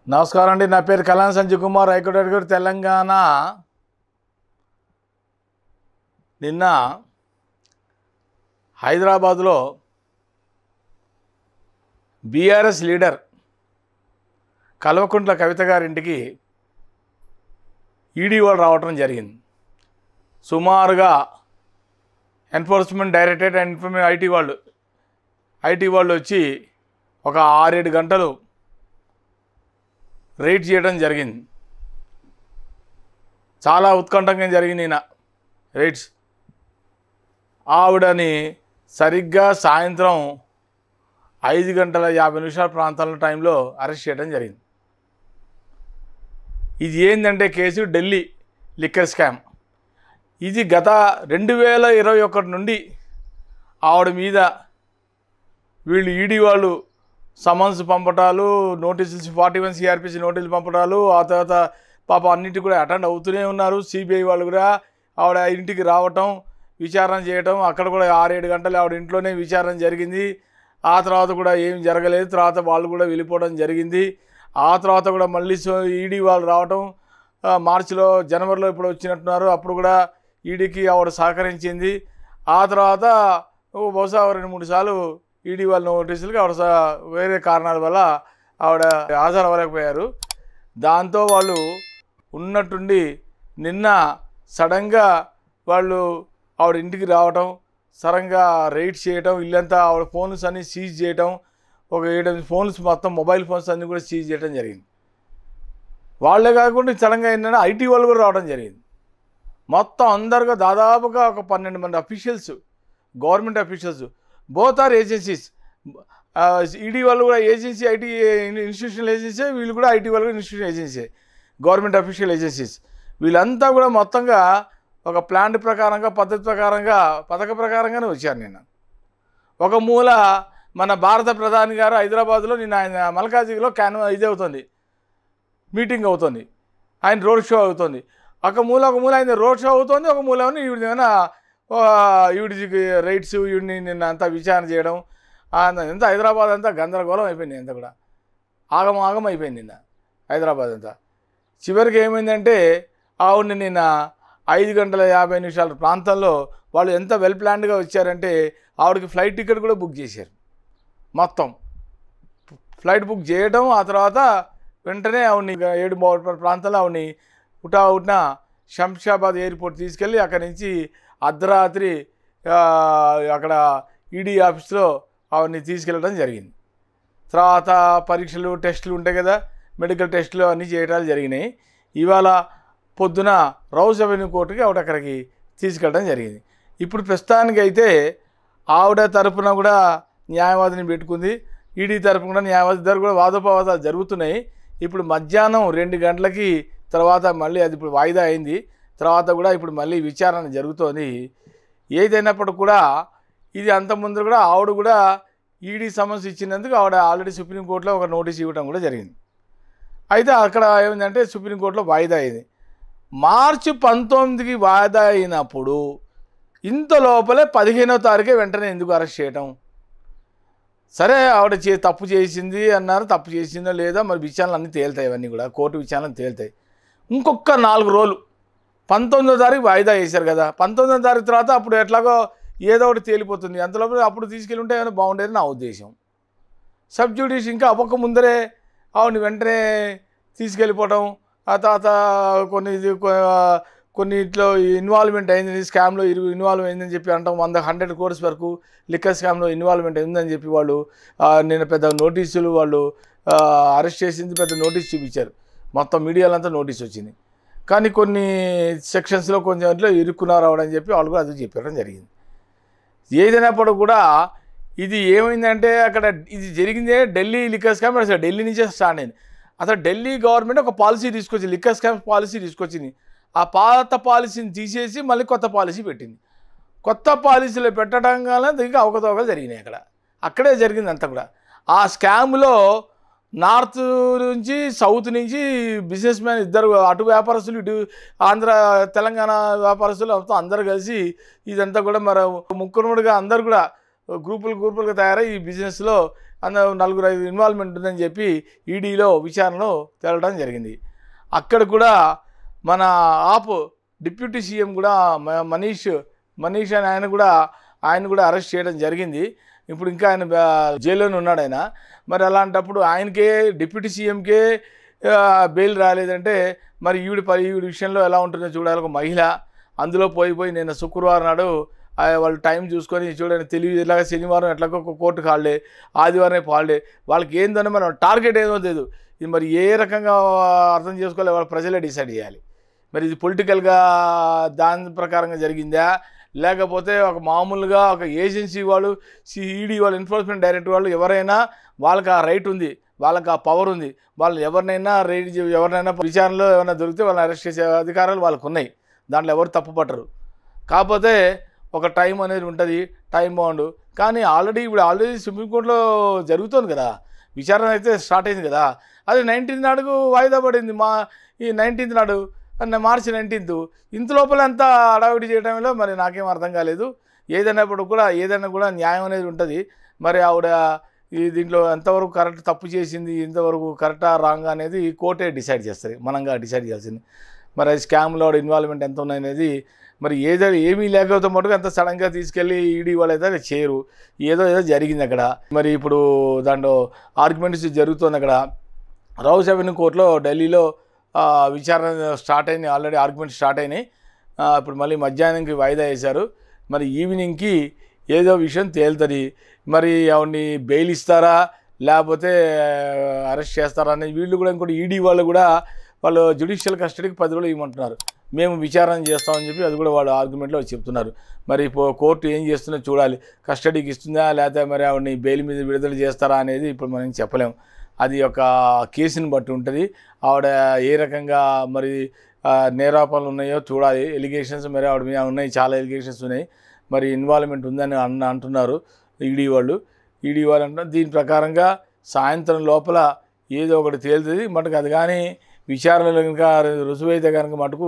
నమస్కారం అండి. నా పేరు కళ్యాణ్ సంజయ్ కుమార్, హైకోర్టు అడ్వకేట్, తెలంగాణ. నిన్న హైదరాబాద్లో బీఆర్ఎస్ లీడర్ కల్వకుంట్ల కవిత గారింటికి ఈడీ వాళ్ళు రావటం జరిగింది. సుమారుగా ఎన్ఫోర్స్మెంట్ డైరెక్టరేట్ అండ్ ఐటీ వాళ్ళు వచ్చి ఒక 6-7 గంటలు రైడ్ చేయడం జరిగింది. చాలా ఉత్కంఠంగా జరిగింది ఈయన రైడ్స్. ఆవిడని సరిగ్గా సాయంత్రం 5:50 ప్రాంతాల టైంలో అరెస్ట్ చేయడం జరిగింది. ఇది ఏంటంటే కేసు ఢిల్లీ లిక్కర్ స్కామ్. ఇది గత 2021 నుండి ఆవిడ మీద వీళ్ళు ఈడీ వాళ్ళు సమన్స్ పంపటాలు, నోటీసులు 41 CRPC నోటీసులు పంపటాలు, ఆ తర్వాత పాప అన్నింటి కూడా అటెండ్ అవుతూనే ఉన్నారు. సిబిఐ వాళ్ళు కూడా ఆవిడ ఇంటికి రావటం, విచారణ చేయటం, అక్కడ కూడా 6-7 గంటలు ఆవిడ ఇంట్లోనే విచారణ జరిగింది. ఆ తర్వాత కూడా ఏం జరగలేదు. తర్వాత వాళ్ళు కూడా వెళ్ళిపోవడం జరిగింది. ఆ తర్వాత కూడా మళ్ళీ ఈడీ వాళ్ళు రావటం, జనవరిలో ఇప్పుడు వచ్చినట్టున్నారు. అప్పుడు కూడా ఈడీకి ఆవిడ సహకరించింది. ఆ తర్వాత బహుశా 2-3 సార్లు ఈడీ వాళ్ళ నోటీసులకి ఆవిడ వేరే కారణాల వల్ల ఆవిడ హాజరవ్వలేకపోయారు. దాంతో వాళ్ళు ఉన్నట్టుండి నిన్న సడన్గా వాళ్ళు ఆవిడ ఇంటికి రావటం, సడన్గా రైడ్ చేయటం, ఇల్లంతా ఆవిడ ఫోన్స్ అన్నీ సీజ్ చేయటం, ఒక 7-8 ఫోన్స్ మొత్తం మొబైల్ ఫోన్స్ అన్నీ కూడా సీజ్ చేయడం జరిగింది. వాళ్ళే కాకుండా సడన్గా ఏంటంటే ఐటీ వాళ్ళు కూడా రావడం జరిగింది. మొత్తం అందరుగా దాదాపుగా ఒక 12 మంది officials, government officials, both or agencies. ED వాళ్ళు కూడా ఏజెన్సీ, ఐటీ ఇన్స్టిట్యూషనల్ ఏజెన్సీ, వీళ్ళు కూడా ఐటీ వాళ్ళు కూడా institution agency, government official agencies. వీళ్ళంతా కూడా మొత్తంగా ఒక ప్లాన్ ప్రకారంగా, పథక ప్రకారంగానే వచ్చారు. నిన్న ఒక మూల మన భారత ప్రధాని గారు హైదరాబాద్లో నిన్న ఆయన మల్కాజిగిలో ఇది అవుతుంది, మీటింగ్ అవుతుంది, ఆయన రోడ్ షో అవుతుంది. ఒక మూల ఆయన రోడ్ షో అవుతుంది, ఒక మూల ఈవిడేమైనా ఈవిడికి రైట్స్, ఈవిడిని నిన్న అంతా విచారణ చేయడం, అంతా హైదరాబాద్ అంతా గందరగోళం అయిపోయింది. అంతా కూడా ఆగం అయిపోయింది నిన్న హైదరాబాద్ అంతా. చివరికి ఏమైందంటే ఆవిడని నిన్న 5:50 ప్రాంతంలో వాళ్ళు ఎంత వెల్ ప్లాన్డ్గా వచ్చారంటే ఆవిడకి ఫ్లైట్ టికెట్ కూడా బుక్ చేశారు. మొత్తం ఫ్లైట్ బుక్ చేయడం, ఆ తర్వాత వెంటనే ఆవిడని 7 ప్రాంతంలో ఆవిడని ఉటావుటిన శంషాబాద్ ఎయిర్పోర్ట్ తీసుకెళ్ళి అక్కడి నుంచి అర్ధరాత్రి అక్కడ ఈడీ ఆఫీస్లో ఆవిడని తీసుకెళ్ళడం జరిగింది. తర్వాత పరీక్షలు, టెస్టులు ఉంటాయి కదా, మెడికల్ టెస్టులు అన్నీ చేయడాలు జరిగినాయి. ఇవాళ పొద్దున రౌజ్ అవెన్యూ కోర్టుకి ఆవిడ అక్కడికి తీసుకెళ్ళడం జరిగింది. ఇప్పుడు ప్రస్తుతానికి అయితే ఆవిడ తరపున కూడా న్యాయవాదిని పెట్టుకుంది, ఈడీ తరపున కూడా న్యాయవాది, ఇద్దరు కూడా వాదోపవాదాలు జరుగుతున్నాయి. ఇప్పుడు మధ్యాహ్నం 2 గంటలకి తర్వాత మళ్ళీ అది ఇప్పుడు వాయిదా అయింది. తర్వాత కూడా ఇప్పుడు మళ్ళీ విచారణ జరుగుతోంది. ఏదైనప్పటికి కూడా ఇది అంతకుముందు కూడా ఆవిడ కూడా ఈడీ సమన్స్ ఇచ్చినందుకు ఆవిడ ఆల్రెడీ సుప్రీంకోర్టులో ఒక నోటీస్ ఇవ్వడం కూడా జరిగింది. అయితే అక్కడ ఏమైందంటే సుప్రీంకోర్టులో వాయిదా అయింది. మార్చి 19కి వాయిదా అయినప్పుడు ఇంత లోపలే 15వ తారీఖే వెంటనే ఎందుకు అరెస్ట్ చేయటం? సరే, ఆవిడ తప్పు చేసింది అన్నారు, తప్పు చేసిందో లేదా మరి విచారణలు అన్నీ తేలుతాయి, అవన్నీ కూడా కోర్టు విచారణలు తేలుతాయి. ఇంకొక 4 రోజులు 19వ తారీఖు వాయిదా వేశారు కదా, 19వ తారీఖు తర్వాత అప్పుడు ఎట్లాగో ఏదో ఒకటి తేలిపోతుంది. అంతలోపల అప్పుడు తీసుకెళ్ళి ఉంటే ఏమైనా బాగుండేది నా ఉద్దేశం. సబ్జ్యుడిష్ ఇంకా అవ్వక ముందరే ఆవిడని వెంటనే తీసుకెళ్ళిపోవటం, ఆ తర్వాత కొన్నిట్లో ఇన్వాల్వ్మెంట్ అయింది, స్కామ్లో ఇన్వాల్వ్ అయిందని చెప్పి అంటాం. 100 crores వరకు లిక్కర్ స్కామ్లో ఇన్వాల్వ్మెంట్ అయిందని చెప్పి వాళ్ళు నిన్న పెద్ద నోటీసులు, వాళ్ళు అరెస్ట్ చేసింది పెద్ద నోటీస్ చూపించారు. మొత్తం మీడియాలంతా నోటీస్ వచ్చింది. కానీ కొన్ని సెక్షన్స్లో కొంచెంలో ఇరుక్కున్నారు రావడం చెప్పి వాళ్ళు కూడా అది చెప్పడం జరిగింది. ఏదైనప్పుడు కూడా ఇది ఏమైందంటే అక్కడ ఇది జరిగిందే ఢిల్లీ లిక్కర్ స్కామ్. అసలు ఢిల్లీ నుంచే స్టార్ట్ అయింది. అసలు ఢిల్లీ గవర్నమెంట్ ఒక పాలసీ తీసుకొచ్చింది, లిక్కర్ స్కామ్ పాలసీ తీసుకొచ్చింది. ఆ పాత పాలసీని తీసేసి మళ్ళీ కొత్త పాలసీ పెట్టింది. కొత్త పాలసీలో పెట్టడం వల్ల ఇంకా అవకతవకలు జరిగినాయి. అక్కడే జరిగింది అంతా కూడా. ఆ స్కామ్లో నార్త్ నుంచి సౌత్ నుంచి బిజినెస్ మ్యాన్ ఇద్దరు, అటు వ్యాపారస్తులు ఇటు ఆంధ్ర తెలంగాణ వ్యాపారస్తులు అందరూ కలిసి ఇదంతా కూడా మరి ముక్కురుముడిగా అందరు కూడా గ్రూపులుగా తయారై ఈ బిజినెస్లో నలుగురు 5 ఇన్వాల్వ్మెంట్ ఉందని చెప్పి ఈడీలో విచారణలో తేలడం జరిగింది. అక్కడ కూడా మన డిప్యూటీ సీఎం కూడా మనీష్ అని ఆయన కూడా అరెస్ట్ చేయడం జరిగింది. ఇప్పుడు ఇంకా ఆయన జైల్లోనే ఉన్నాడు ఆయన. మరి అలాంటప్పుడు ఆయనకే డిప్యూటీ సీఎంకే బెయిల్ రాలేదంటే మరి ఈవిడ విషయంలో ఎలా ఉంటుందో చూడాలి. ఒక మహిళ అందులో పోయి నిన్న శుక్రవారం నాడు వాళ్ళు టైం చూసుకొని చూడండి, తెలివి ఇలాగ శనివారం ఎట్లాగో కోర్టుకు హాలిడే, ఆదివారం హాలిడే, వాళ్ళకి ఏందని మనం టార్గెట్ ఏదో తెలియదు. ఇది మరి ఏ రకంగా అర్థం చేసుకోవాలి, వాళ్ళ ప్రజలే డిసైడ్ చేయాలి. మరి ఇది పొలిటికల్గా దాని ప్రకారంగా జరిగిందా, లేకపోతే ఒక మామూలుగా ఒక ఏజెన్సీ వాళ్ళు ఈడీ వాళ్ళు ఎన్ఫోర్స్మెంట్ డైరెక్టర్ వాళ్ళు ఎవరైనా వాళ్ళకి ఆ రైట్ ఉంది, వాళ్ళకి ఆ పవర్ ఉంది, వాళ్ళు ఎవరినైనా విచారణలో ఏమైనా దొరికితే వాళ్ళని అరెస్ట్ చేసే అధికారాలు వాళ్ళకు ఉన్నాయి. దాంట్లో ఎవరు తప్పు పట్టరు. కాకపోతే ఒక టైం అనేది ఉంటుంది, టైం బాగుండు. కానీ ఆల్రెడీ సుప్రీంకోర్టులో జరుగుతుంది కదా, విచారణ అయితే స్టార్ట్ అయింది కదా. అది 19th నాడుకు వాయిదా పడింది. ఈ 19th నాడు మార్చి 19th. ఇంత లోపల అంతా అడావిడి చేయడంలో మరి నాకేం అర్థం కాలేదు. ఏదైనా కూడా న్యాయం అనేది ఉంటుంది. మరి ఆవిడ దీంట్లో ఎంతవరకు కరెక్ట్ తప్పు చేసింది, ఎంతవరకు కరెక్టా రాంగ్ అనేది కోర్టే డిసైడ్ చేస్తుంది, మనంగా డిసైడ్ చేయాల్సింది. మరి అది స్కామ్లో ఇన్వాల్వ్మెంట్ ఎంత ఉన్నాయనేది మరి ఏమీ లేకపోతే మటుకు అంత సడన్గా తీసుకెళ్ళి ఈడీ వాళ్ళు అయితే చేయరు. ఏదో జరిగింది అక్కడ. మరి ఇప్పుడు దాంట్లో ఆర్గ్యుమెంట్స్ జరుగుతుంది అక్కడ రౌస్ అవెన్యూ కోర్టులో ఢిల్లీలో. విచారణ స్టార్ట్ అయింది, ఆల్రెడీ ఆర్గ్యుమెంట్ స్టార్ట్ అయినాయి. ఇప్పుడు మళ్ళీ మధ్యాహ్నంకి వాయిదా వేశారు. మరి ఈవినింగ్కి ఏదో విషయం తేలుతుంది. మరి ఆవిడ్ని బెయిల్ ఇస్తారా లేకపోతే అరెస్ట్ చేస్తారా అనేది వీళ్ళు కూడా ఇంకోటి ఈడీ వాళ్ళు జ్యుడిషియల్ కస్టడీకి 10 రోజులు ఇవ్వమంటున్నారు. మేము విచారణ చేస్తామని చెప్పి అది కూడా వాళ్ళు ఆర్గ్యుమెంట్లో చెప్తున్నారు. మరి కోర్టు ఏం చేస్తుందో చూడాలి. కస్టడీకి ఇస్తుందా లేకపోతే మరి ఆవిడని బెయిల్ మీద విడుదల చేస్తారా అనేది ఇప్పుడు మనం చెప్పలేము. అది ఒక కేసుని బట్టి ఉంటుంది. ఆవిడ ఏ రకంగా మరి నేరాపాలు ఉన్నాయో చూడాలి. ఎలిగేషన్స్ మరి ఆవిడ మీద ఉన్నాయి, చాలా ఎలిగేషన్స్ ఉన్నాయి. మరి ఇన్వాల్వ్మెంట్ ఉందని అంటున్నారు ఈడీ వాళ్ళు అంటున్నారు. దీని ప్రకారంగా సాయంత్రం లోపల ఏదో ఒకటి తేలుతుంది మటుకు. అది కానీ విచారణలో కనుక రుజువు అయితే కనుక మటుకు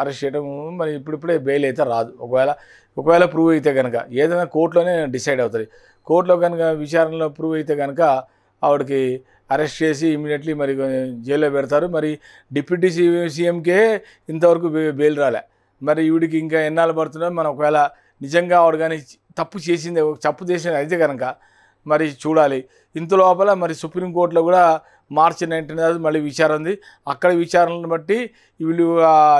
అరెస్ట్ చేయడం మరి ఇప్పుడిప్పుడే బెయిల్ అయితే రాదు. ఒకవేళ ప్రూవ్ అయితే కనుక ఏదైనా కోర్టులోనే డిసైడ్ అవుతుంది. కోర్టులో కనుక విచారణలో ప్రూవ్ అయితే కనుక ఆవిడకి అరెస్ట్ చేసి ఇమీడియట్లీ మరి జైల్లో పెడతారు. మరి డిప్యూటీ సీఎంకే ఇంతవరకు బెయిల్ రాలే. మరి ఈవిడికి ఇంకా ఎన్నాళ్ళు పడుతుందో మనం ఒకవేళ నిజంగా ఆవిడ కానీ తప్పు చేసింది అయితే కనుక మరి చూడాలి. ఇంత లోపల మరి సుప్రీంకోర్టులో కూడా మార్చి 19 మళ్ళీ విచారణ ఉంది. అక్కడ విచారణను బట్టి వీళ్ళు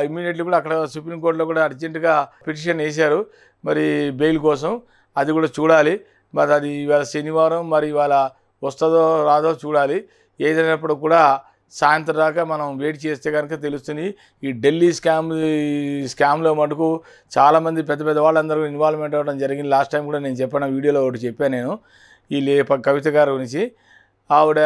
ఇమ్మీడియట్లీ కూడా అక్కడ సుప్రీంకోర్టులో కూడా అర్జెంటుగా పిటిషన్ వేశారు మరి బెయిల్ కోసం. అది కూడా చూడాలి. మరి అది ఇవాళ శనివారం, మరి ఇవాళ వస్తుందో రాదో చూడాలి. ఏదైనప్పుడు కూడా సాయంత్రం దాకా మనం వెయిట్ చేస్తే కనుక తెలుస్తుంది. ఈ ఢిల్లీ స్కామ్లో మటుకు చాలామంది పెద్ద వాళ్ళందరూ ఇన్వాల్వ్మెంట్ అవ్వడం జరిగింది. లాస్ట్ టైం కూడా నేను చెప్పాను, వీడియోలో ఒకటి చెప్పాను నేను. ఈ కవిత గారి గురించి. ఆవిడ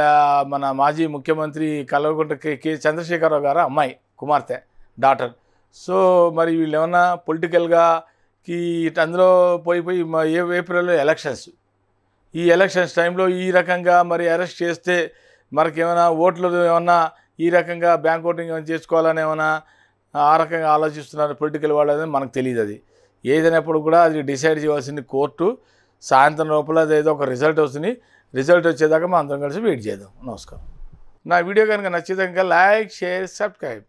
మన మాజీ ముఖ్యమంత్రి కల్వకుంట్ల కె చంద్రశేఖరరావు గారు అమ్మాయి, కుమార్తె, డాటర్. సో మరి వీళ్ళు ఏమన్నా పొలిటికల్గా అందులో పోయి ఏప్రిల్లో ఎలక్షన్స్. ఈ ఎలక్షన్స్ టైంలో ఈ రకంగా మరి అరెస్ట్ చేస్తే మనకేమైనా ఓట్లు ఏమన్నా ఈ రకంగా బ్యాంక్ ఓటింగ్ ఏమైనా చేసుకోవాలని ఏమైనా ఆ రకంగా ఆలోచిస్తున్నారు పొలిటికల్ వాళ్ళు అనేది మనకు తెలియదు. అది ఏదైనప్పుడు కూడా అది డిసైడ్ చేయవలసింది కోర్టు. సాయంత్రం లోపల అదేదో ఒక రిజల్ట్ వస్తుంది. రిజల్ట్ వచ్చేదాకా మనం అందరం కలిసి వెయిట్ చేద్దాం. నమస్కారం. నా వీడియో కనుక నచ్చితే కనుక లైక్, షేర్, సబ్స్క్రైబ్.